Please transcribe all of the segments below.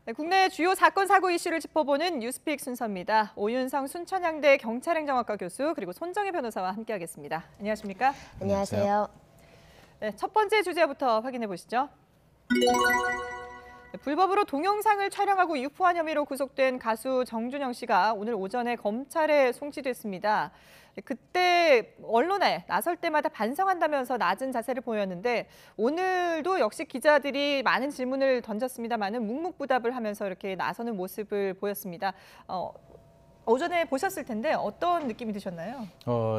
네, 국내 주요 사건, 사고 이슈를 짚어보는 뉴스픽 순서입니다. 오윤성 순천향대 경찰행정학과 교수 그리고 손정혜 변호사와 함께하겠습니다. 안녕하십니까? 안녕하세요. 네, 첫 번째 주제부터 확인해 보시죠. 네, 불법으로 동영상을 촬영하고 유포한 혐의로 구속된 가수 정준영 씨가 오늘 오전에 검찰에 송치됐습니다. 그때 언론에 나설 때마다 반성한다면서 낮은 자세를 보였는데 오늘도 역시 기자들이 많은 질문을 던졌습니다만은 묵묵부답을 하면서 이렇게 나서는 모습을 보였습니다. 오전에 보셨을 텐데 어떤 느낌이 드셨나요?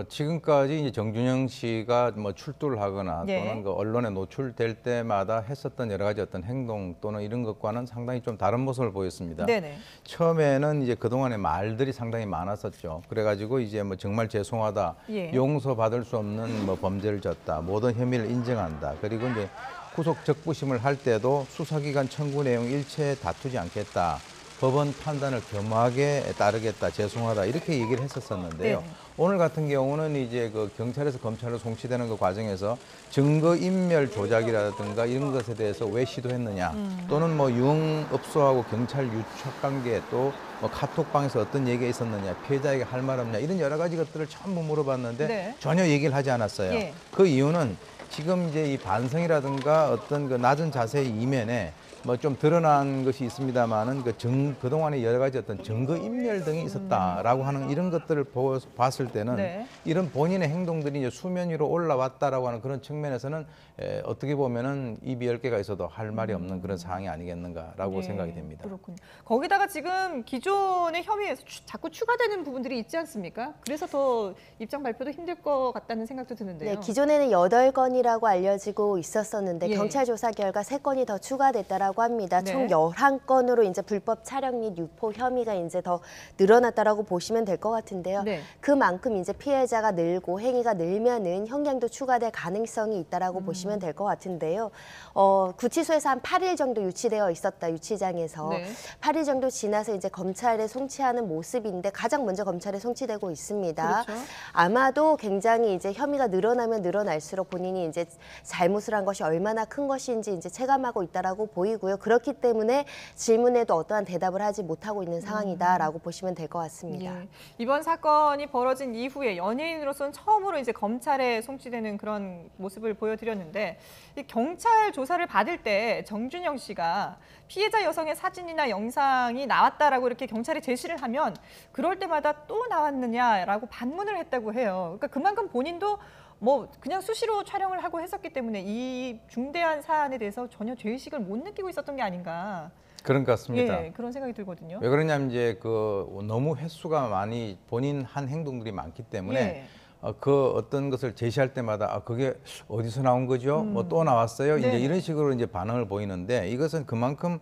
지금까지 이제 정준영 씨가 뭐 출두를 하거나 예. 또는 그 언론에 노출될 때마다 했었던 여러 가지 어떤 행동 또는 이런 것과는 상당히 좀 다른 모습을 보였습니다. 네네. 처음에는 이제 그동안의 말들이 상당히 많았었죠. 그래가지고 이제 뭐 정말 죄송하다, 예. 용서받을 수 없는 뭐 범죄를 졌다, 모든 혐의를 인정한다. 그리고 이제 구속 적부심을 할 때도 수사기관 청구 내용 일체 다투지 않겠다. 법원 판단을 겸허하게 따르겠다, 죄송하다 이렇게 얘기를 했었었는데요. 네네. 오늘 같은 경우는 이제 그 경찰에서 검찰로 송치되는 그 과정에서 증거 인멸 조작이라든가 이런 것에 대해서 왜 시도했느냐, 또는 뭐 유흥업소하고 경찰 유착 관계 또 뭐 카톡방에서 어떤 얘기가 있었느냐, 피해자에게 할 말 없냐 이런 여러 가지 것들을 전부 물어봤는데 네. 전혀 얘기를 하지 않았어요. 예. 그 이유는 지금 이제 이 반성이라든가 어떤 그 낮은 자세의 이면에 뭐 좀 드러난 것이 있습니다만은 그동안에 여러 가지 어떤 증거 인멸 등이 있었다라고 하는 이런 것들을 봤을 때는 네. 이런 본인의 행동들이 이제 수면 위로 올라왔다라고 하는 그런 측면에서는 어떻게 보면은 입이 10개가 있어도 할 말이 없는 그런 상황이 아니겠는가라고 예, 생각이 됩니다. 그렇군요. 거기다가 지금 기존의 혐의에서 자꾸 추가되는 부분들이 있지 않습니까? 그래서 더 입장 발표도 힘들 것 같다는 생각도 드는데요. 네, 기존에는 8건이라고 알려지고 있었었는데 예. 경찰 조사 결과 3건이 더 추가됐다라고 합니다. 네. 총 11건으로 이제 불법 촬영 및 유포 혐의가 이제 더 늘어났다라고 보시면 될 것 같은데요. 네. 그만큼 이제 피해자가 늘고 행위가 늘면은 형량도 추가될 가능성이 있다라고 보시면 될 것 같은데요. 구치소에서 한 8일 정도 유치되어 있었다, 유치장에서. 네. 8일 정도 지나서 이제 검찰에 송치하는 모습인데 가장 먼저 검찰에 송치되고 있습니다. 그렇죠. 아마도 굉장히 이제 혐의가 늘어나면 늘어날수록 본인이 이제 잘못을 한 것이 얼마나 큰 것인지 이제 체감하고 있다라고 보이고요. 그렇기 때문에 질문에도 어떠한 대답을 하지 못하고 있는 상황이다라고 보시면 될 것 같습니다. 예. 이번 사건이 벌어진 이후에 연예인으로서는 처음으로 이제 검찰에 송치되는 그런 모습을 보여드렸는데 이 경찰 조사를 받을 때 정준영 씨가 피해자 여성의 사진이나 영상이 나왔다라고 이렇게 경찰에 제시를 하면 그럴 때마다 또 나왔느냐라고 반문을 했다고 해요. 그러니까 그만큼 본인도 뭐 그냥 수시로 촬영을 하고 했었기 때문에 이 중대한 사안에 대해서 전혀 죄의식을 못 느끼고 있었던 게 아닌가. 그런 것 같습니다. 예, 그런 생각이 들거든요. 왜 그러냐면 이제 그 너무 횟수가 많이 본인 한 행동들이 많기 때문에 예. 그 어떤 것을 제시할 때마다 그게 어디서 나온 거죠? 뭐 또 나왔어요? 네. 이제 이런 식으로 이제 반응을 보이는데 이것은 그만큼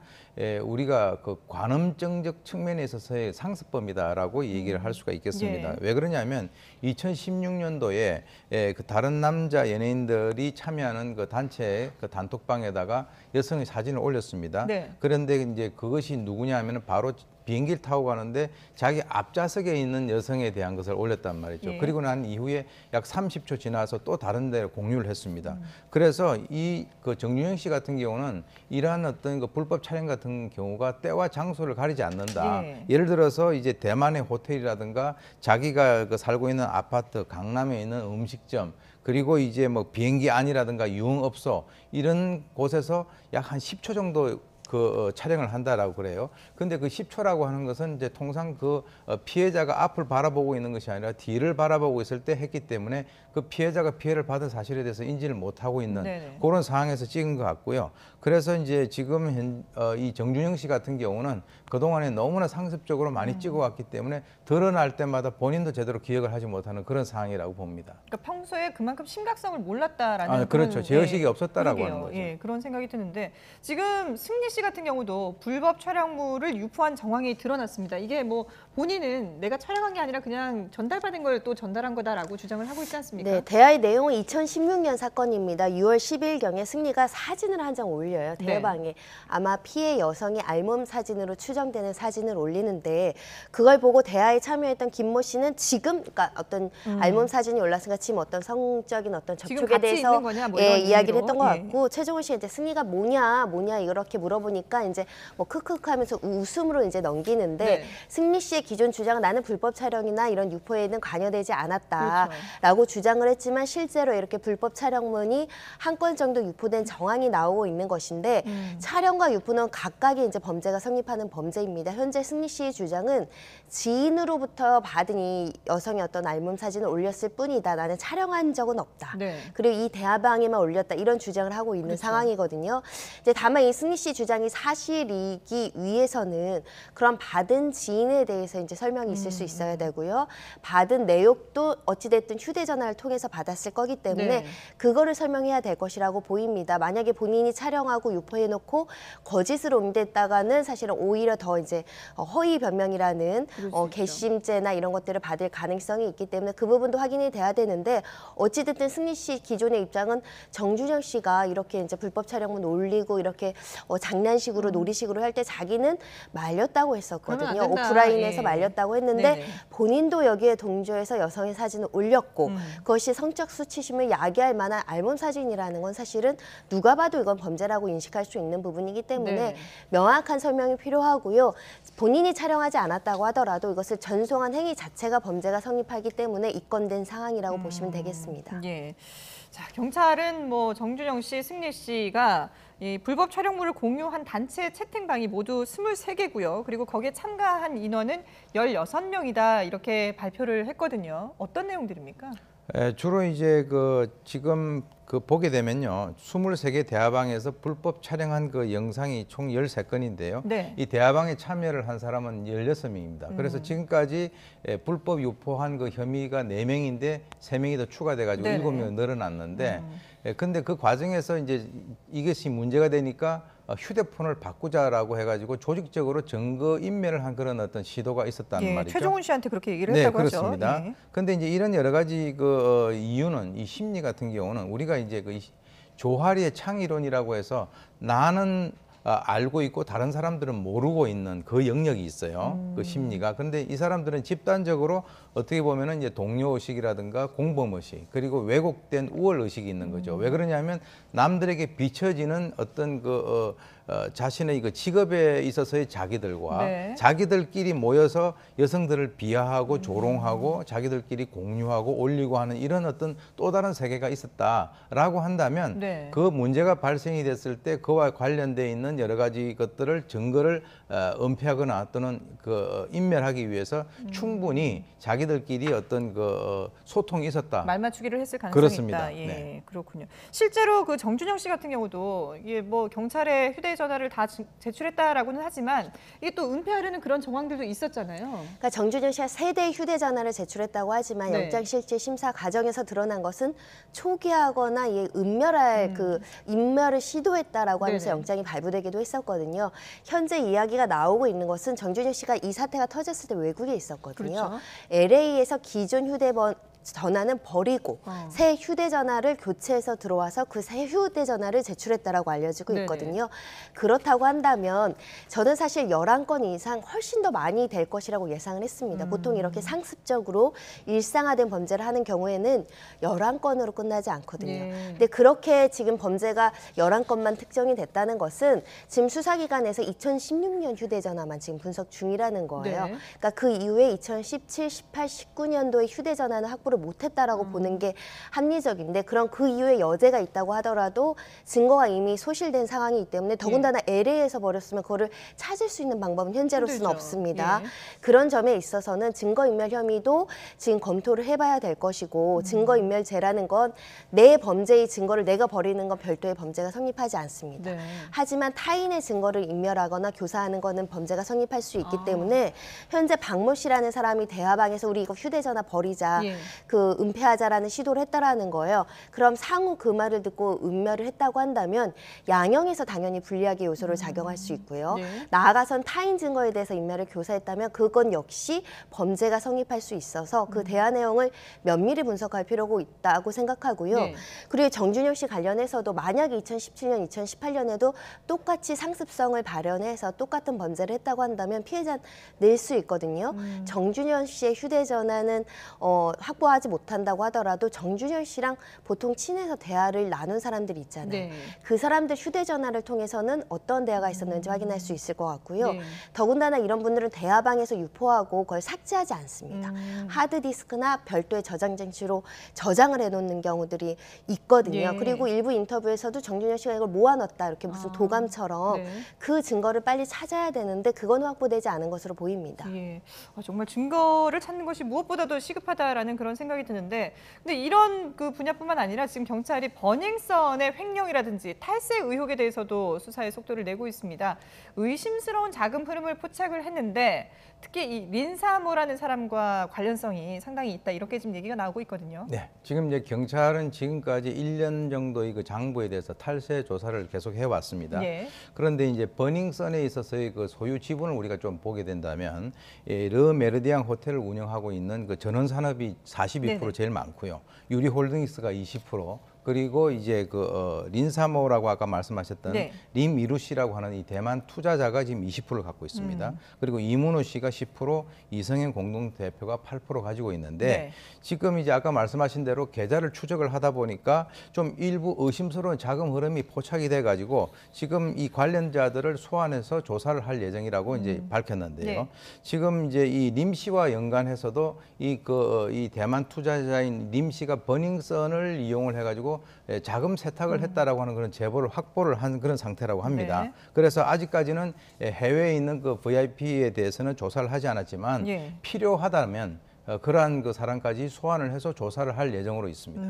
우리가 그 관음증적 측면에 있어서의 상습범이다라고 얘기를 할 수가 있겠습니다. 예. 왜 그러냐면 2016년도에 그 다른 남자 연예인들이 참여하는 그 단체의 그 단톡방에다가 여성의 사진을 올렸습니다. 네. 그런데 이제 그것이 누구냐 하면은 바로 비행기를 타고 가는데 자기 앞좌석에 있는 여성에 대한 것을 올렸단 말이죠. 예. 그리고 난 이후에 약 30초 지나서 또 다른 데 공유를 했습니다. 그래서 이 그 정준영 씨 같은 경우는 이러한 어떤 그 불법 촬영 같은 경우가 때와 장소를 가리지 않는다. 예. 예를 들어서 이제 대만의 호텔이라든가 자기가 그 살고 있는 아파트, 강남에 있는 음식점, 그리고 이제 뭐 비행기 안이라든가 유흥업소 이런 곳에서 약 한 10초 정도 촬영을 한다라고 그래요. 근데 그 10초라고 하는 것은 이제 통상 피해자가 앞을 바라보고 있는 것이 아니라 뒤를 바라보고 있을 때 했기 때문에 그 피해자가 피해를 받은 사실에 대해서 인지를 못하고 있는 네네. 그런 상황에서 찍은 것 같고요. 그래서 이제 지금 이 정준영 씨 같은 경우는 그동안에 너무나 상습적으로 많이 찍어왔기 때문에 드러날 때마다 본인도 제대로 기억을 하지 못하는 그런 상황이라고 봅니다. 그러니까 평소에 그만큼 심각성을 몰랐다라는 그렇죠. 그런, 제의식이 없었다라고 그러게요. 하는 거죠. 예, 그런 생각이 드는데 지금 승리 씨 같은 경우도 불법 촬영물을 유포한 정황이 드러났습니다. 이게 뭐 본인은 내가 촬영한 게 아니라 그냥 전달받은 걸 또 전달한 거다라고 주장을 하고 있지 않습니까? 네, 대화의 내용은 2016년 사건입니다. 6월 10일경에 승리가 사진을 한 장 올려요. 대화방에. 네. 아마 피해 여성이 알몸 사진으로 추정되는 사진을 올리는데 그걸 보고 대화에 참여했던 김모 씨는 지금 그러니까 어떤 알몸 사진이 올랐으니까 지금 어떤 성적인 어떤 지금 접촉에 같이 대해서 있는 거냐? 뭐 이런 이야기를 의미로. 했던 것 예. 같고 최종훈 씨가 이제 승리가 뭐냐 이렇게 물어보니까 보니까 이제 뭐 크크크하면서 웃음으로 이제 넘기는데 네. 승리 씨의 기존 주장은 나는 불법 촬영이나 이런 유포에는 관여되지 않았다라고 그렇죠. 주장을 했지만 실제로 이렇게 불법 촬영문이 한 건 정도 유포된 정황이 나오고 있는 것인데 촬영과 유포는 각각의 이제 범죄가 성립하는 범죄입니다. 현재 승리 씨의 주장은 지인으로부터 받은 이 여성의 어떤 알몸 사진을 올렸을 뿐이다. 나는 촬영한 적은 없다. 네. 그리고 이 대화방에만 올렸다. 이런 주장을 하고 있는 그렇죠. 상황이거든요. 이제 다만 이 승리 씨 주장이 사실이기 위해서는 그런 받은 지인에 대해서 이제 설명이 있을 수 있어야 되고요. 받은 내역도 어찌됐든 휴대전화를 통해서 받았을 거기 때문에 네. 그거를 설명해야 될 것이라고 보입니다. 만약에 본인이 촬영하고 유포해놓고 거짓으로 옮겼다가는 사실은 오히려 더 이제 허위 변명이라는 그럴 수 있죠. 괘씸죄나 이런 것들을 받을 가능성이 있기 때문에 그 부분도 확인이 돼야 되는데 어찌됐든 승리 씨 기존의 입장은 정준영 씨가 이렇게 이제 불법 촬영문 올리고 이렇게 장난식으로 놀이식으로 할 때 자기는 말렸다고 그러면 했었거든요. 안 된다. 오프라인에서 예. 말렸다고 했는데 네네. 본인도 여기에 동조해서 여성의 사진을 올렸고 그것이 성적 수치심을 야기할 만한 알몸 사진이라는 건 사실은 누가 봐도 이건 범죄라고 인식할 수 있는 부분이기 때문에 네네. 명확한 설명이 필요하고요. 본인이 촬영하지 않았다고 하더라도 이것을 전송한 행위 자체가 범죄가 성립하기 때문에 입건된 상황이라고 보시면 되겠습니다. 예. 자, 경찰은 뭐 정준영 씨, 승리 씨가 이 불법 촬영물을 공유한 단체 채팅방이 모두 23개고요. 그리고 거기에 참가한 인원은 16명이다 이렇게 발표를 했거든요. 어떤 내용들입니까? 주로 이제 지금 보게 되면요. 23개 대화방에서 불법 촬영한 그 영상이 총 13건인데요. 네. 이 대화방에 참여를 한 사람은 16명입니다. 그래서 지금까지 불법 유포한 그 혐의가 4명인데 3명이 더 추가돼 가지고 네네. 7명 늘어났는데 근데 그 과정에서 이제 이것이 문제가 되니까 휴대폰을 바꾸자라고 해가지고 조직적으로 증거 인멸을 한 그런 어떤 시도가 있었다는 예, 말이죠. 최종훈 씨한테 그렇게 얘기를 네, 했다고 그렇습니다. 하죠. 예. 근데 이제 이런 여러 가지 이유는 이 심리 같은 경우는 우리가 이제 조화리의 창이론이라고 해서 나는 알고 있고 다른 사람들은 모르고 있는 그 영역이 있어요. 그 심리가. 근데 이 사람들은 집단적으로 어떻게 보면은 이제 동료 의식이라든가 공범 의식 그리고 왜곡된 우월 의식이 있는 거죠. 왜 그러냐면 남들에게 비춰지는 어떤 자신의 직업에 있어서의 자기들과 네. 자기들끼리 모여서 여성들을 비하하고 조롱하고 자기들끼리 공유하고 올리고 하는 이런 어떤 또 다른 세계가 있었다라고 한다면 네. 그 문제가 발생이 됐을 때 그와 관련돼 있는 여러 가지 것들을 증거를 은폐하거나 또는 인멸하기 위해서 충분히 자기들끼리 어떤 소통이 있었다. 말 맞추기를 했을 가능성이 그렇습니다. 있다. 예, 네. 그렇군요. 실제로 그 정준영 씨 같은 경우도 이게 뭐 경찰에 휴대전화를 다 제출했다라고는 하지만 이게 또 은폐하려는 그런 정황들도 있었잖아요. 그러니까 정준영 씨가 3대의 휴대전화를 제출했다고 하지만 네. 영장실질 심사 과정에서 드러난 것은 초기하거나 은멸할 인멸을 시도했다라고 하면서 네네. 영장이 발부되기도 했었거든요. 현재 이야기가 나오고 있는 것은 정준영 씨가 이 사태가 터졌을 때 외국에 있었거든요. 그렇죠. LA에서 기존 전화는 버리고 어. 새 휴대전화를 교체해서 들어와서 그 새 휴대전화를 제출했다라고 알려지고 네네. 있거든요. 그렇다고 한다면 저는 사실 11건 이상 훨씬 더 많이 될 것이라고 예상을 했습니다. 보통 이렇게 상습적으로 일상화된 범죄를 하는 경우에는 11건으로 끝나지 않거든요. 예. 근데 그렇게 지금 범죄가 11건만 특정이 됐다는 것은 지금 수사기관에서 2016년 휴대전화만 지금 분석 중이라는 거예요. 네. 그러니까 그 이후에 2017, 18, 19년도에 휴대전화는 확보를 못했다라고 보는 게 합리적인데 그럼 그 이후에 여죄가 있다고 하더라도 증거가 이미 소실된 상황이기 때문에 더군다나 LA에서 버렸으면 그거를 찾을 수 있는 방법은 현재로서는 힘들죠. 없습니다. 예. 그런 점에 있어서는 증거인멸 혐의도 지금 검토를 해봐야 될 것이고 증거인멸죄라는 건 내 범죄의 증거를 내가 버리는 건 별도의 범죄가 성립하지 않습니다. 네. 하지만 타인의 증거를 인멸하거나 교사하는 거는 범죄가 성립할 수 있기 아. 때문에 현재 박모 씨라는 사람이 대화방에서 우리 이거 휴대전화 버리자, 예. 은폐하자라는 시도를 했다라는 거예요. 그럼 상호 그 말을 듣고 은멸을 했다고 한다면 양형에서 당연히 불리하게 요소를 작용할 수 있고요. 네. 나아가선 타인 증거에 대해서 인멸을 교사했다면 그건 역시 범죄가 성립할 수 있어서 그 대화 내용을 면밀히 분석할 필요가 있다고 생각하고요. 네. 그리고 정준영 씨 관련해서도 만약에 2017년, 2018년에도 똑같이 상습성을 발현해서 똑같은 범죄를 했다고 한다면 피해자 낼 수 있거든요. 정준영 씨의 휴대전화는 확보하기 유포하지 못한다고 하더라도 정준영 씨랑 보통 친해서 대화를 나눈 사람들이 있잖아요. 네. 그 사람들 휴대전화를 통해서는 어떤 대화가 있었는지 확인할 수 있을 것 같고요. 네. 더군다나 이런 분들은 대화방에서 유포하고 그걸 삭제하지 않습니다. 하드디스크나 별도의 저장 장치로 저장을 해놓는 경우들이 있거든요. 예. 그리고 일부 인터뷰에서도 정준영 씨가 이걸 모아놨다 이렇게 무슨 도감처럼 네. 그 증거를 빨리 찾아야 되는데 그건 확보되지 않은 것으로 보입니다. 예. 정말 증거를 찾는 것이 무엇보다도 시급하다라는 그런 생각이 드는데, 근데 이런 그 분야뿐만 아니라 지금 경찰이 버닝썬의 횡령이라든지 탈세 의혹에 대해서도 수사의 속도를 내고 있습니다. 의심스러운 자금 흐름을 포착을 했는데 특히 이 린사모라는 사람과 관련성이 상당히 있다 이렇게 지금 얘기가 나오고 있거든요. 네, 지금 이제 경찰은 지금까지 1년 정도의 그 장부에 대해서 탈세 조사를 계속 해왔습니다. 예. 그런데 이제 버닝썬에 있어서의 그 소유 지분을 우리가 좀 보게 된다면 르 메르디앙 호텔을 운영하고 있는 그 전원 산업이 42% 네네. 제일 많고요. 유리홀딩스가 20%. 그리고 이제 린사모라고 아까 말씀하셨던 네. 림이루 씨라고 하는 이 대만 투자자가 지금 20%를 갖고 있습니다. 그리고 이문호 씨가 10%, 이성현 공동대표가 8% 가지고 있는데 네. 지금 이제 아까 말씀하신 대로 계좌를 추적을 하다 보니까 좀 일부 의심스러운 자금 흐름이 포착이 돼 가지고 지금 이 관련자들을 소환해서 조사를 할 예정이라고 이제 밝혔는데요. 네. 지금 이제 이 림 씨와 연관해서도 이 대만 투자자인 림 씨가 버닝썬을 이용을 해가지고 자금 세탁을 했다라고 하는 그런 제보를 확보를 한 그런 상태라고 합니다. 네. 그래서 아직까지는 해외에 있는 그 VIP에 대해서는 조사를 하지 않았지만 예. 필요하다면 그러한 그 사람까지 소환을 해서 조사를 할 예정으로 있습니다.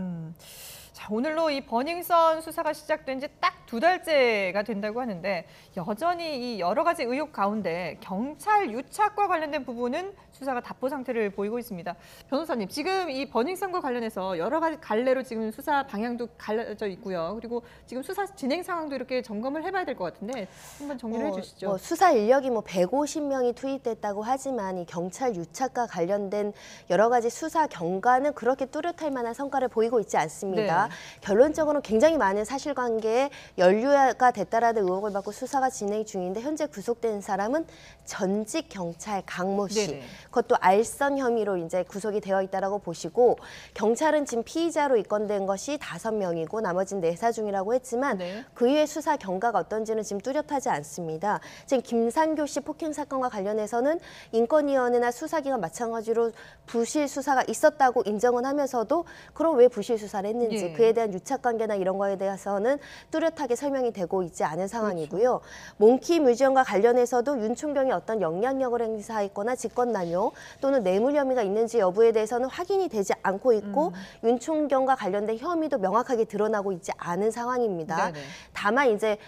자, 오늘로 이 버닝썬 수사가 시작된 지 딱 2달째가 된다고 하는데 여전히 이 여러 가지 의혹 가운데 경찰 유착과 관련된 부분은 수사가 답보 상태를 보이고 있습니다. 변호사님, 지금 이 버닝썬과 관련해서 여러 가지 갈래로 지금 수사 방향도 갈라져 있고요. 그리고 지금 수사 진행 상황도 이렇게 점검을 해봐야 될 것 같은데 한번 정리를 해주시죠. 수사 인력이 150명이 투입됐다고 하지만 이 경찰 유착과 관련된 여러 가지 수사 경과는 그렇게 뚜렷할 만한 성과를 보이고 있지 않습니다. 네. 결론적으로는 굉장히 많은 사실관계에 연루가 됐다라는 의혹을 받고 수사가 진행 중인데 현재 구속된 사람은 전직 경찰 강모 씨. 네네. 그것도 알선 혐의로 이제 구속이 되어 있다라고 보시고 경찰은 지금 피의자로 입건된 것이 5명이고 나머지는 내사 중이라고 했지만 네. 그 이후의 수사 경과가 어떤지는 지금 뚜렷하지 않습니다. 지금 김상교 씨 폭행 사건과 관련해서는 인권위원회나 수사기관 마찬가지로 부실 수사가 있었다고 인정은 하면서도 그럼 왜 부실 수사를 했는지 예. 그에 대한 유착관계나 이런 거에 대해서는 뚜렷하게 설명이 되고 있지 않은 상황이고요. 그렇죠. 몽키 뮤지엄과 관련해서도 윤 총경이 어떤 영향력을 행사했거나 직권남용 또는 뇌물 혐의가 있는지 여부에 대해서는 확인이 되지 않고 있고 윤 총경과 관련된 혐의도 명확하게 드러나고 있지 않은 상황입니다. 네네. 다만 이제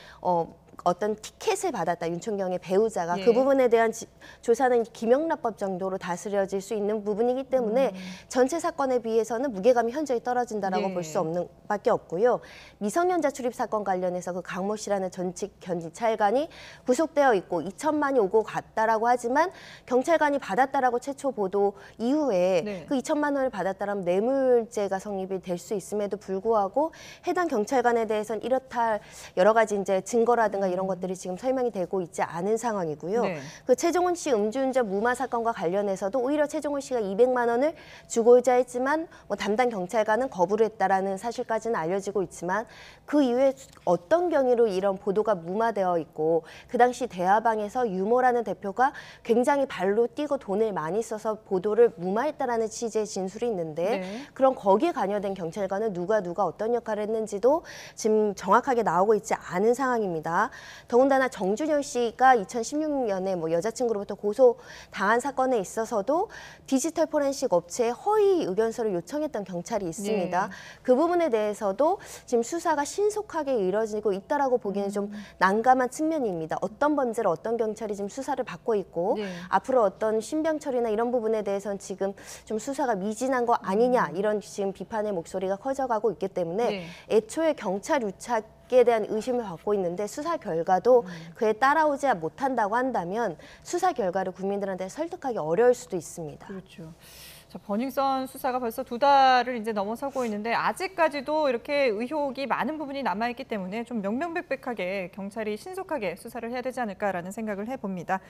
어떤 티켓을 받았다, 윤 총경의 배우자가. 예. 그 부분에 대한 조사는 김영란법 정도로 다스려질 수 있는 부분이기 때문에 전체 사건에 비해서는 무게감이 현저히 떨어진다라고 예. 볼 수 없는 밖에 없고요. 미성년자 출입 사건 관련해서 그 강모 씨라는 전직 경찰관이 구속되어 있고 2천만이 오고 갔다라고 하지만 경찰관이 받았다라고 최초 보도 이후에 네. 그 2천만 원을 받았다라면 뇌물죄가 성립이 될 수 있음에도 불구하고 해당 경찰관에 대해서는 이렇다 여러 가지 이제 증거라든가 이런 것들이 지금 설명이 되고 있지 않은 상황이고요. 네. 그 최종훈 씨 음주운전 무마 사건과 관련해서도 오히려 최종훈 씨가 200만 원을 주고자 했지만 담당 경찰관은 거부를 했다라는 사실까지는 알려지고 있지만 그 이후에 어떤 경위로 이런 보도가 무마되어 있고 그 당시 대화방에서 유모라는 대표가 굉장히 발로 뛰고 돈을 많이 써서 보도를 무마했다라는 취지의 진술이 있는데 네. 그럼 거기에 관여된 경찰관은 누가 어떤 역할을 했는지도 지금 정확하게 나오고 있지 않은 상황입니다. 더군다나 정준영 씨가 2016년에 여자친구로부터 고소당한 사건에 있어서도 디지털 포렌식 업체에 허위 의견서를 요청했던 경찰이 있습니다. 네. 그 부분에 대해서도 지금 수사가 신속하게 이뤄지고 있다라고 보기에는 좀 난감한 측면입니다. 어떤 범죄를 어떤 경찰이 지금 수사를 받고 있고 네. 앞으로 어떤 신병 처리나 이런 부분에 대해서는 지금 좀 수사가 미진한 거 아니냐 이런 지금 비판의 목소리가 커져가고 있기 때문에 네. 애초에 경찰 유착에 대한 의심을 받고 있는데 수사 결과도 그에 따라오지 못한다고 한다면 수사 결과를 국민들한테 설득하기 어려울 수도 있습니다. 그렇죠. 자, 버닝썬 수사가 벌써 2달을 이제 넘어서고 있는데 아직까지도 이렇게 의혹이 많은 부분이 남아있기 때문에 좀 명명백백하게 경찰이 신속하게 수사를 해야 되지 않을까라는 생각을 해봅니다.